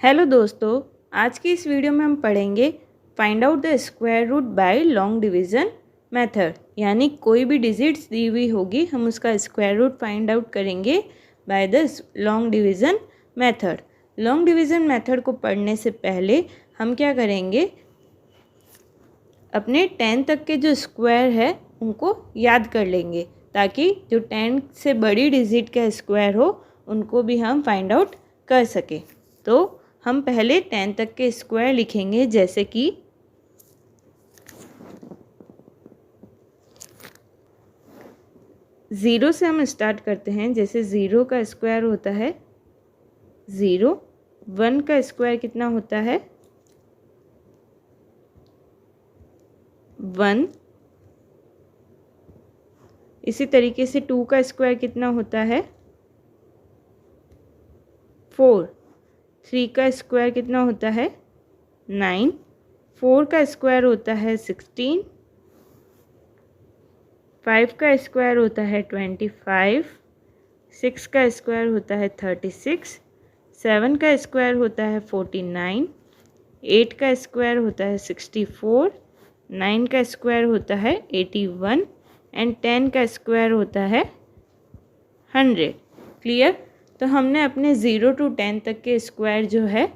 Hello दोस्तों, आज की इस वीडियो में हम पढ़ेंगे find out the square root by long division method. यानी कोई भी डिजिट्स दी हुई होगी हम उसका स्क्वायर रूट फाइंड आउट करेंगे by the long division method. Long division method को पढ़ने से पहले हम क्या करेंगे, अपने 10 तक के जो स्क्वायर है उनको याद कर लेंगे ताकि जो 10 से बड़ी डिजिट का स्क्वायर हो उनको भी हम फाइंड आउट कर सकें। तो हम पहले 10 तक के स्क्वायर लिखेंगे, जैसे कि 0 से हम स्टार्ट करते हैं। जैसे 0 का स्क्वायर होता है 0, 1 का स्क्वायर कितना होता है 1, इसी तरीके से 2 का स्क्वायर कितना होता है 4, 3 का स्क्वायर कितना होता है 9, 4 का स्क्वायर होता है 16, 5 का स्क्वायर होता है 25, 6 का स्क्वायर होता है 36, 7 का स्क्वायर होता है 49, 8 का स्क्वायर होता है 64, 9 का स्क्वायर होता है 81 एंड 10 का स्क्वायर होता है 100। क्लियर? तो हमने अपने 0 to 10 तक के स्क्वायर जो है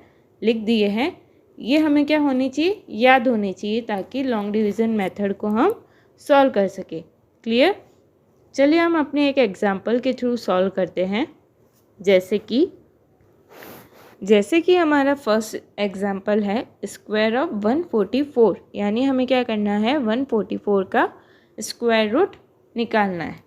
लिख दिए हैं। ये हमें क्या होनी चाहिए, याद होनी चाहिए, ताकि लॉन्ग डिवीज़न मेथड को हम सॉल्व कर सकें। क्लियर? चलिए हम अपने एक एग्जांपल के थ्रू सॉल्व करते हैं। जैसे कि हमारा फर्स्ट एग्जांपल है स्क्वायर ऑफ 144। यानी हमें क्या करना है, 144 का स्क्वायर रूट निकालना है।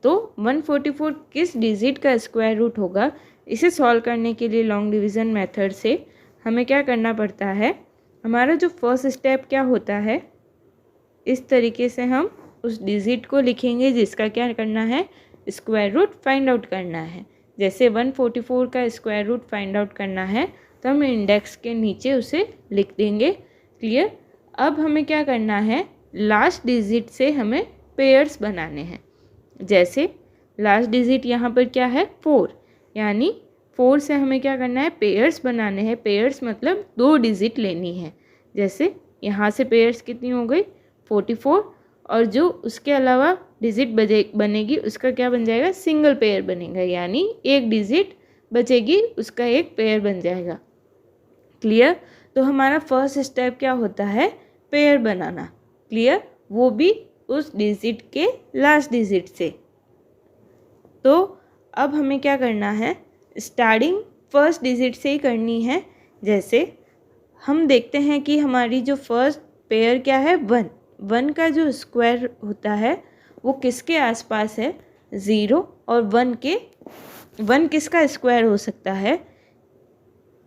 तो 144 किस डिजिट का स्क्वायर रूट होगा, इसे सॉल्व करने के लिए लॉन्ग डिवीज़न मेथड से हमें क्या करना पड़ता है, हमारा जो फर्स्ट स्टेप क्या होता है, इस तरीके से हम उस डिजिट को लिखेंगे जिसका क्या करना है, स्क्वायर रूट फाइंड आउट करना है। जैसे 144 का स्क्वायर रूट फाइंड आउट करना है तो हम इंडेक्स के नीचे उसे लिख देंगे। क्लियर? अब हमें क्या करना है, लास्ट डिजिट से हमें पेयर्स बनाने हैं। जैसे लास्ट डिजिट यहाँ पर क्या है 4, यानी 4 से हमें क्या करना है, पेयर्स बनाने हैं। पेयर्स मतलब 2 डिजिट लेनी है। जैसे यहाँ से पेयर्स कितनी हो गई 44, और जो उसके अलावा डिजिट बनेगी उसका क्या बन जाएगा, सिंगल पेयर बनेगा, यानी एक डिजिट बचेगी उसका एक पेयर बन जाएगा। क्लियर? तो हमारा फर्स्ट स्टेप क्या होता है, पेयर बनाना। क्लियर? वो भी उस डिजिट के लास्ट डिजिट से। तो अब हमें क्या करना है, स्टार्टिंग फर्स्ट डिजिट से ही करनी है। जैसे हम देखते हैं कि हमारी जो फर्स्ट पेयर क्या है 1 का जो स्क्वायर होता है वो किसके आसपास है, 0 और 1 के। 1 किसका स्क्वायर हो सकता है,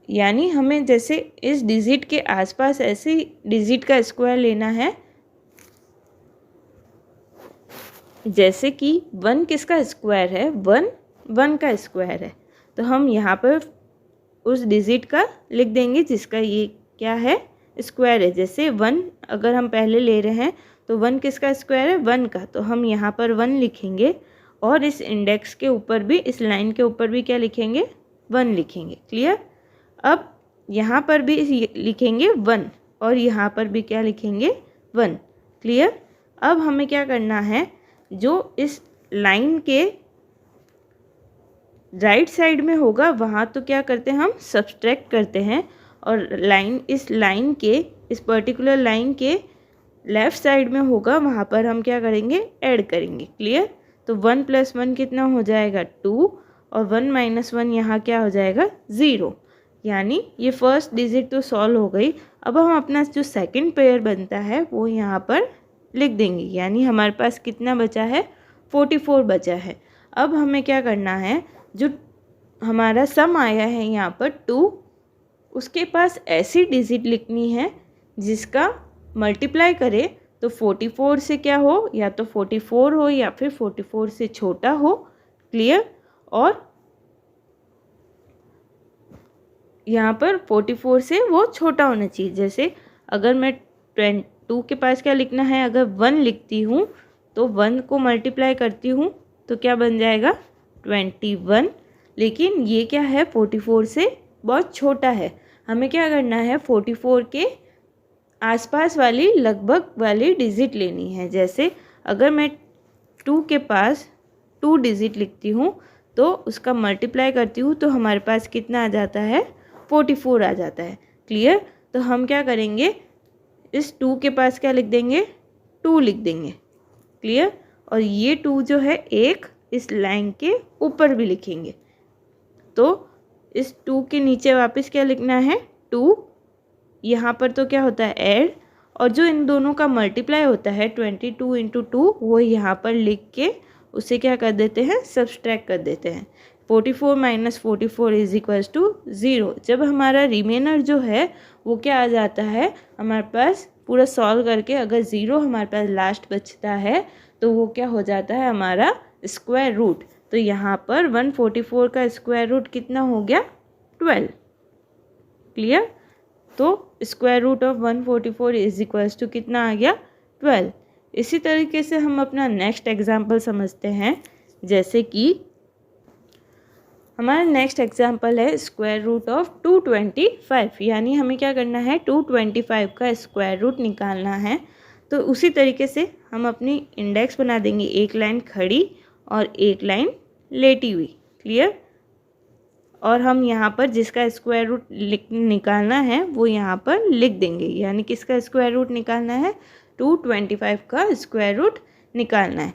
यानी हमें जैसे इस डिजिट के आसपास ऐसे डिजिट का स्क्वायर लेना है। जैसे कि 1 किसका स्क्वायर है, 1 का स्क्वायर है, तो हम यहाँ पर उस डिजिट का लिख देंगे जिसका ये क्या है, स्क्वायर है। जैसे 1 अगर हम पहले ले रहे हैं तो 1 किसका स्क्वायर है, 1 का, तो हम यहाँ पर 1 लिखेंगे और इस इंडेक्स के ऊपर भी, इस लाइन के ऊपर भी क्या लिखेंगे, 1 लिखेंगे। क्लियर? अब यहाँ पर भी लिखेंगे 1 और यहाँ पर भी क्या लिखेंगे 1। क्लियर? अब हमें क्या करना है, जो इस लाइन के राइट साइड में होगा वहाँ तो क्या करते हैं, हम सब्सट्रैक्ट करते हैं, और इस पर्टिकुलर लाइन के लेफ़्ट साइड में होगा वहाँ पर हम क्या करेंगे, ऐड करेंगे। क्लियर? तो 1 + 1 कितना हो जाएगा 2, और 1 - 1 यहाँ क्या हो जाएगा 0। यानी ये फर्स्ट डिजिट तो सॉल्व हो गई। अब हम अपना जो सेकंड पेयर बनता है वो यहाँ पर लिख देंगे। यानी हमारे पास कितना बचा है, 44 बचा है। अब हमें क्या करना है, जो हमारा सम आया है यहाँ पर 2, उसके पास ऐसी डिजिट लिखनी है जिसका मल्टीप्लाई करे तो 44 से क्या हो, या तो 44 हो या फिर 44 से छोटा हो। क्लियर? और यहाँ पर 44 से वो छोटा होना चाहिए। जैसे अगर मैं 2 के पास क्या लिखना है, अगर 1 लिखती हूँ तो 1 को मल्टीप्लाई करती हूँ तो क्या बन जाएगा 21, लेकिन ये क्या है 44 से बहुत छोटा है। हमें क्या करना है, 44 के आसपास वाली लगभग वाली डिजिट लेनी है। जैसे अगर मैं 2 के पास 2 डिजिट लिखती हूँ तो उसका मल्टीप्लाई करती हूँ तो हमारे पास कितना आ जाता है, 44 आ जाता है। क्लियर। तो हम क्या करेंगे, इस 2 के पास क्या लिख देंगे, 2 लिख देंगे। क्लियर। और ये 2 जो है एक इस लाइन के ऊपर भी लिखेंगे। तो इस 2 के नीचे वापस क्या लिखना है, 2। यहाँ पर तो क्या होता है, ऐड, और जो इन दोनों का मल्टीप्लाई होता है 22 इंटू 2 वो यहाँ पर लिख के उसे क्या कर देते हैं, सब्सट्रैक्ट कर देते हैं। 44 माइनस 44 इज इक्वल्स टू 0। जब हमारा रिमेनर जो है वो क्या आ जाता है हमारे पास, पूरा सॉल्व करके अगर 0 हमारे पास लास्ट बचता है तो वो क्या हो जाता है, हमारा स्क्वायर रूट। तो यहाँ पर 144 का स्क्वायर रूट कितना हो गया, 12। क्लियर। तो square root of 144 is equals to कितना आ गया, 12। इसी तरीके से हम अपना नेक्स्ट एग्जाम्पल समझते हैं। जैसे कि हमारा नेक्स्ट एग्जाम्पल है स्क्वायर रूट ऑफ 225, यानी हमें क्या करना है, 225 का स्क्वायर रूट निकालना है। तो उसी तरीके से हम अपनी इंडेक्स बना देंगे, एक लाइन खड़ी और एक लाइन लेटी हुई। क्लियर। और हम यहाँ पर जिसका स्क्वायर रूट निकालना है वो यहाँ पर लिख देंगे, यानी किसका स्क्वायर रूट निकालना है, 225 का स्क्वायर रूट निकालना है।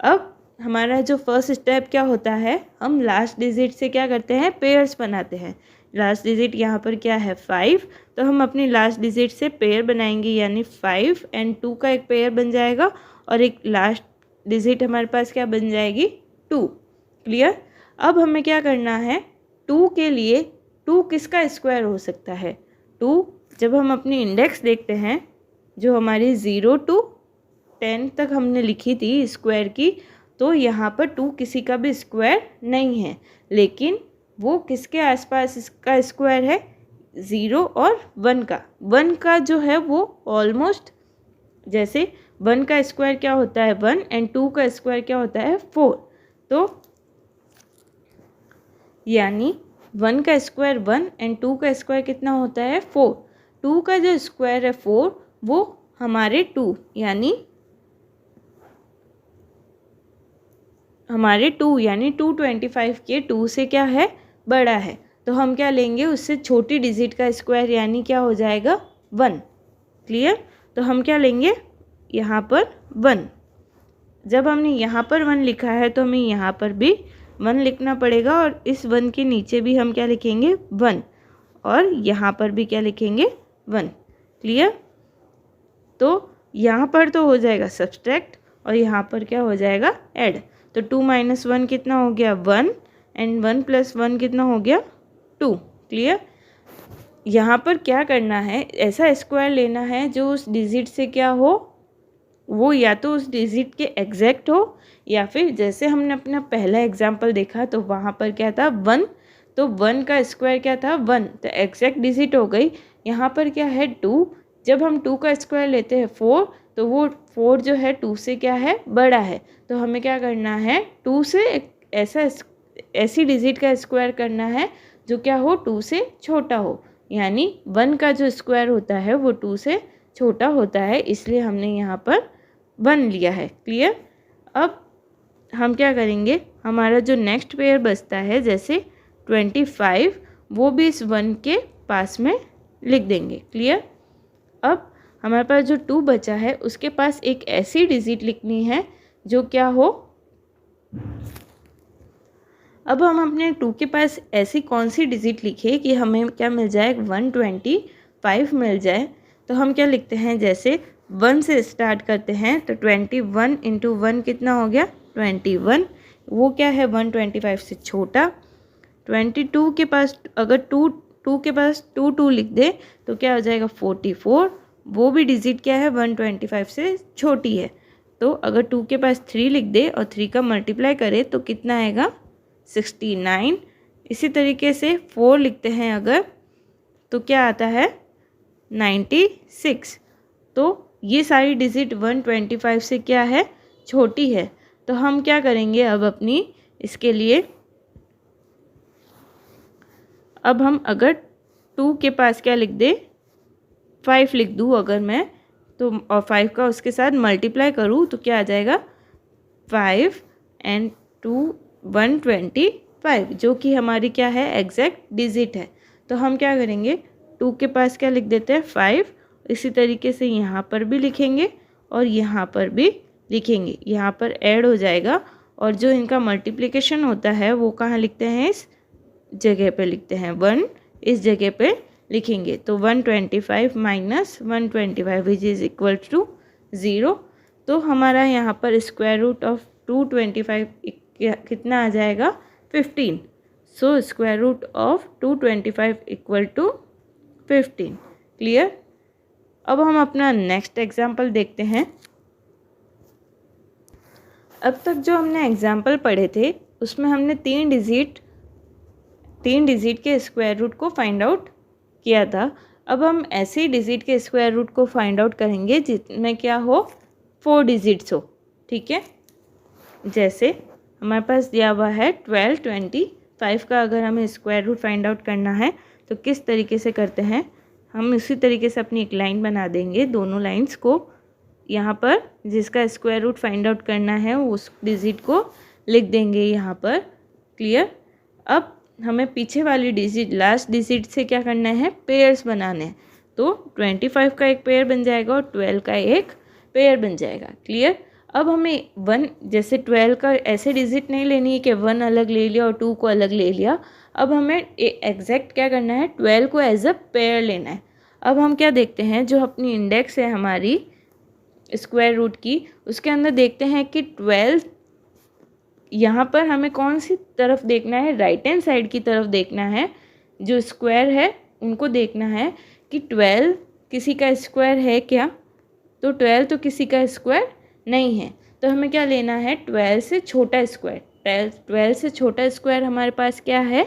अब हमारा जो फर्स्ट स्टेप क्या होता है, हम लास्ट डिजिट से क्या करते हैं, पेयर्स बनाते हैं। लास्ट डिजिट यहाँ पर क्या है, 5, तो हम अपनी लास्ट डिजिट से पेयर बनाएंगे, यानी 5 एंड 2 का एक पेयर बन जाएगा और एक लास्ट डिजिट हमारे पास क्या बन जाएगी, 2। क्लियर। अब हमें क्या करना है, 2 के लिए 2 किसका स्क्वायर हो सकता है, 2 जब हम अपनी इंडेक्स देखते हैं जो हमारी 0 to 10 तक हमने लिखी थी स्क्वायर की, तो यहाँ पर 2 किसी का भी स्क्वायर नहीं है, लेकिन वो किसके आसपास इसका स्क्वायर है, 0 और 1 का। 1 का जो है वो ऑलमोस्ट, जैसे 1 का स्क्वायर क्या होता है 1 एंड 2 का स्क्वायर क्या होता है 4। तो यानी 1 का स्क्वायर 1 एंड 2 का स्क्वायर कितना होता है 4। 2 का जो स्क्वायर है 4 वो हमारे 2 यानी 225 के 2 से क्या है, बड़ा है। तो हम क्या लेंगे, उससे छोटी डिजिट का स्क्वायर, यानी क्या हो जाएगा 1। क्लियर। तो हम क्या लेंगे यहाँ पर 1। जब हमने यहाँ पर 1 लिखा है तो हमें यहाँ पर भी 1 लिखना पड़ेगा, और इस 1 के नीचे भी हम क्या लिखेंगे 1, और यहाँ पर भी क्या लिखेंगे 1। क्लियर। तो यहाँ पर तो हो जाएगा सब्सट्रैक्ट और यहाँ पर क्या हो जाएगा ऐड। तो 2 माइनस 1 कितना हो गया 1 एंड 1 प्लस 1 कितना हो गया 2। क्लियर। यहाँ पर क्या करना है, ऐसा स्क्वायर लेना है जो उस डिजिट से क्या हो, वो या तो उस डिजिट के एग्जैक्ट हो, या फिर जैसे हमने अपना पहला एग्जाम्पल देखा तो वहाँ पर क्या था 1, तो 1 का स्क्वायर क्या था 1, तो एग्जैक्ट डिजिट हो गई। यहाँ पर क्या है 2, जब हम 2 का स्क्वायर लेते हैं 4, तो वो 4 जो है 2 से क्या है, बड़ा है। तो हमें क्या करना है, 2 से ऐसी डिजिट का स्क्वायर करना है जो क्या हो, 2 से छोटा हो, यानी 1 का जो स्क्वायर होता है वो 2 से छोटा होता है, इसलिए हमने यहाँ पर 1 लिया है। क्लियर। अब हम क्या करेंगे, हमारा जो नेक्स्ट पेयर बचता है जैसे 25, वो भी इस 1 के पास में लिख देंगे। क्लियर। अब हमारे पास जो 2 बचा है उसके पास एक ऐसी डिजिट लिखनी है जो क्या हो, अब हम अपने 2 के पास ऐसी कौन सी डिजिट लिखे कि हमें क्या मिल जाए, 125 मिल जाए। तो हम क्या लिखते हैं, जैसे 1 से स्टार्ट करते हैं तो 21 इंटू 1 कितना हो गया 21, वो क्या है 125 से छोटा। 22 के पास अगर 2 के पास 2 लिख दे तो क्या हो जाएगा 44, वो भी डिजिट क्या है 125 से छोटी है। तो अगर 2 के पास 3 लिख दे और 3 का मल्टीप्लाई करे तो कितना आएगा 69। इसी तरीके से 4 लिखते हैं अगर, तो क्या आता है 96। तो ये सारी डिजिट 125 से क्या है, छोटी है। तो हम क्या करेंगे अब अपनी इसके लिए, अब हम अगर 2 के पास क्या लिख दे, 5 लिख दूँ अगर मैं, तो और 5 का उसके साथ मल्टीप्लाई करूँ तो क्या आ जाएगा 5 and 2 125, जो कि हमारी क्या है एग्जैक्ट डिजिट है। तो हम क्या करेंगे 2 के पास क्या लिख देते हैं 5, इसी तरीके से यहाँ पर भी लिखेंगे और यहाँ पर भी लिखेंगे, यहाँ पर ऐड हो जाएगा और जो इनका मल्टीप्लिकेशन होता है वो कहाँ लिखते हैं, इस जगह पे लिखते हैं, 1 इस जगह पे लिखेंगे। तो 125 minus 125 which is equal to 0। तो हमारा यहाँ पर स्क्वायर रूट ऑफ 225 कितना आ जाएगा 15। So square root of 225 equal to 15। Clear. अब हम अपना नेक्स्ट एग्जाम्पल देखते हैं। अब तक जो हमने एग्जाम्पल पढ़े थे उसमें हमने 3 डिजिट के स्क्वायर रूट को फाइंड आउट किया था। अब हम ऐसे ही डिजिट के स्क्वायर रूट को फाइंड आउट करेंगे जिसमें क्या हो 4 डिजिट्स हो। ठीक है, जैसे हमारे पास दिया हुआ है 12 25 का अगर हमें स्क्वायर रूट फाइंड आउट करना है तो किस तरीके से करते हैं, हम इसी तरीके से अपनी एक लाइन बना देंगे, दोनों लाइंस को यहाँ पर जिसका स्क्वायर रूट फाइंड आउट करना है उस डिजिट को लिख देंगे यहाँ पर। क्लियर। अब हमें पीछे वाली डिजिट लास्ट डिजिट से क्या करना है, पेयर्स बनाने हैं। तो 25 का एक पेयर बन जाएगा और 12 का एक पेयर बन जाएगा। क्लियर। अब हमें 1 जैसे 12 का ऐसे डिजिट नहीं लेनी है कि 1 अलग ले लिया और 2 को अलग ले लिया। अब हमें एग्जैक्ट क्या करना है, 12 को एज अ पेयर लेना है। अब हम क्या देखते हैं, जो अपनी इंडेक्स है हमारी स्क्वायर रूट की, उसके अंदर देखते हैं कि 12 यहाँ पर हमें कौन सी तरफ देखना है, राइट हैंड साइड की तरफ देखना है। जो स्क्वायर है उनको देखना है कि 12 किसी का स्क्वायर है क्या, तो 12 तो किसी का स्क्वायर नहीं है। तो हमें क्या लेना है, 12 से छोटा स्क्वायर। 12 से छोटा स्क्वायर हमारे पास क्या है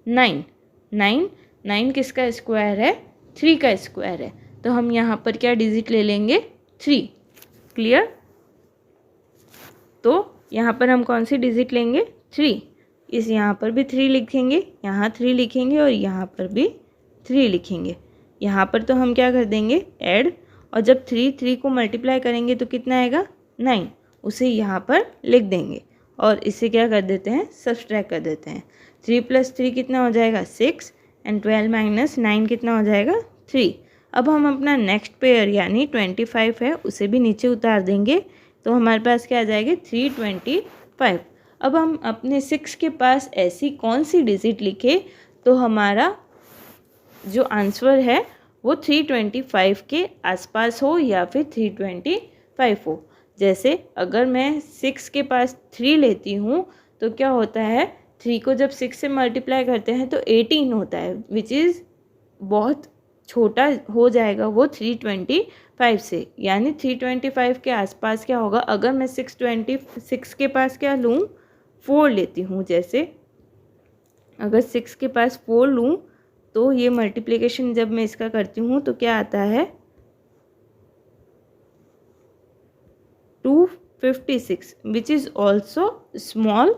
9। 9 किसका स्क्वायर है, 3 का स्क्वायर है। तो हम यहाँ पर क्या डिजिट ले लेंगे 3। क्लियर। तो यहाँ पर हम कौन सी डिजिट लेंगे 3। इस यहाँ पर भी 3 लिखेंगे, यहाँ 3 लिखेंगे और यहाँ पर भी 3 लिखेंगे। यहाँ पर तो हम क्या कर देंगे ऐड, और जब 3 को मल्टीप्लाई करेंगे तो कितना आएगा 9, उसे यहाँ पर लिख देंगे और इसे क्या कर देते हैं सब्सट्रैक्ट कर देते हैं। 3 + 3 कितना हो जाएगा 6 एंड 12 - 9 कितना हो जाएगा 3। अब हम अपना नेक्स्ट पेयर यानी 25 है उसे भी नीचे उतार देंगे तो हमारे पास क्या आ जाएगी 325। अब हम अपने 6 के पास ऐसी कौन सी डिजिट लिखे तो हमारा जो आंसर है वो 325 के आसपास हो या फिर 325 हो। जैसे अगर मैं 6 के पास 3 लेती हूँ तो क्या होता है, 3 को जब 6 से मल्टीप्लाई करते हैं तो 18 होता है, विच इज़ बहुत छोटा हो जाएगा वो 325 से, यानी 325 के आसपास क्या होगा। अगर मैं 626 के पास क्या लूँ 4 लेती हूँ, जैसे अगर 6 के पास 4 लूँ तो ये मल्टीप्लिकेशन जब मैं इसका करती हूँ तो क्या आता है 256 which is also small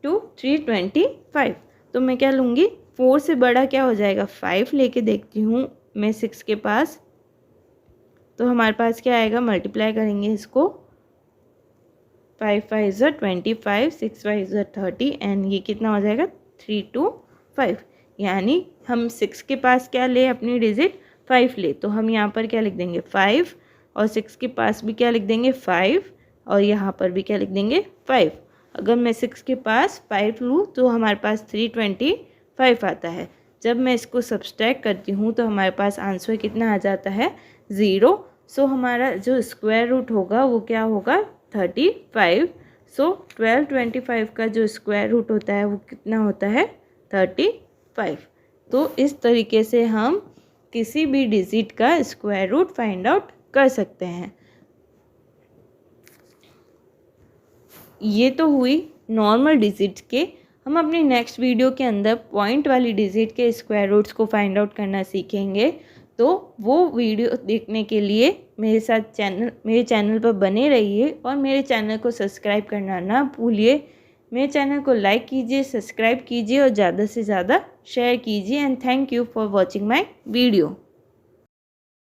to 325। तो मैं क्या लूँगी 4 से बड़ा क्या हो जाएगा 5 लेके देखती हूँ मैं 6 के पास, तो हमारे पास क्या आएगा, मल्टीप्लाई करेंगे इसको 5 × 5 = 25, 6 × 5 = 30 एंड ये कितना हो जाएगा 325। यानी हम 6 के पास क्या ले अपनी डिजिट 5 ले, तो हम यहाँ पर क्या लिख देंगे 5 और 6 के पास भी क्या लिख देंगे 5 और यहाँ पर भी क्या लिख देंगे 5। अगर मैं 6 के पास 5 लूँ तो हमारे पास 325 आता है। जब मैं इसको सब्सट्रैक्ट करती हूँ तो हमारे पास आंसर कितना आ जाता है 0। सो हमारा जो स्क्वायर रूट होगा वो क्या होगा 35। सो 1225 का जो स्क्वायर रूट होता है वो कितना होता है 35। तो इस तरीके से हम किसी भी डिजिट का स्क्वायर रूट फाइंड आउट कर सकते हैं। ये तो हुई नॉर्मल डिजिट के। हम अपनी नेक्स्ट वीडियो के अंदर पॉइंट वाली डिजिट के स्क्वायर रूट्स को फाइंड आउट करना सीखेंगे। तो वो वीडियो देखने के लिए मेरे चैनल पर बने रहिए और मेरे चैनल को सब्सक्राइब करना ना भूलिए। मेरे चैनल को लाइक कीजिए, सब्सक्राइब कीजिए और ज़्यादा से ज़्यादा शेयर कीजिए। And thank you for watching my video.